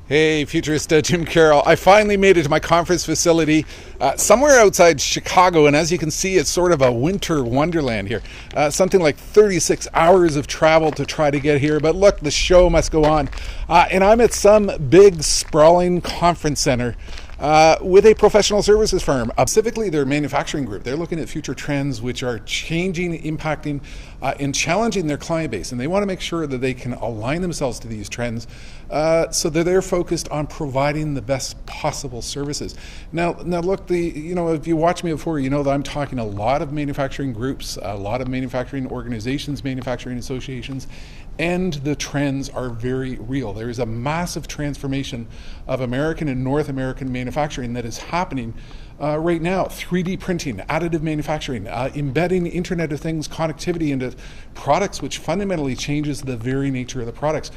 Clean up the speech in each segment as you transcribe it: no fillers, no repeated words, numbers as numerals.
Hey, Futurist, Jim Carroll. I finally made it to my conference facility somewhere outside Chicago, and as you can see, it's sort of a winter wonderland here. Something like 36 hours of travel to try to get here, but look, the show must go on. And I'm at some big, sprawling conference center with a professional services firm, specifically their manufacturing group. They're looking at future trends which are changing, impacting, and challenging their client base, and they want to make sure that they can align themselves to these trends so that they're focused on providing the best possible services. Now look, if you watch me before, you know that I'm talking a lot of manufacturing groups, a lot of manufacturing organizations, manufacturing associations, and the trends are very real. There is a massive transformation of American and North American manufacturing that is happening right now. 3D printing, additive manufacturing, embedding Internet of Things connectivity into products, which fundamentally changes the very nature of the products.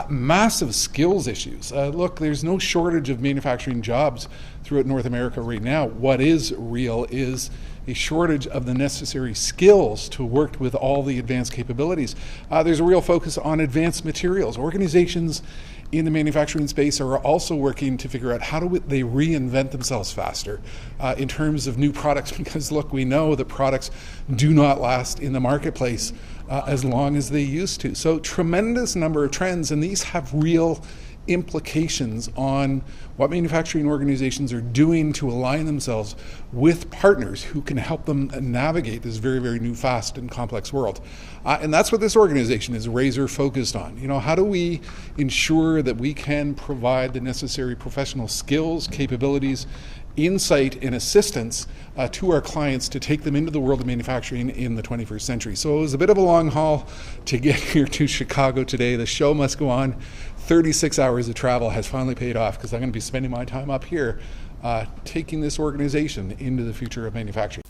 Massive skills issues. Look, there's no shortage of manufacturing jobs throughout North America right now. What is real is a shortage of the necessary skills to work with all the advanced capabilities. There's a real focus on advanced materials. Organizations in the manufacturing space are also working to figure out how do they reinvent themselves faster in terms of new products, because look, we know that products do not last in the marketplace as long as they used to. So tremendous number of trends, and these have real implications on what manufacturing organizations are doing to align themselves with partners who can help them navigate this very, very new, fast and complex world. And that's what this organization is razor focused on. How do we ensure that we can provide the necessary professional skills, capabilities, insight, and assistance to our clients to take them into the world of manufacturing in the 21st century. So it was a bit of a long haul to get here to Chicago today. The show must go on. 36 hours of travel has finally paid off, because I'm going to be spending my time up here taking this organization into the future of manufacturing.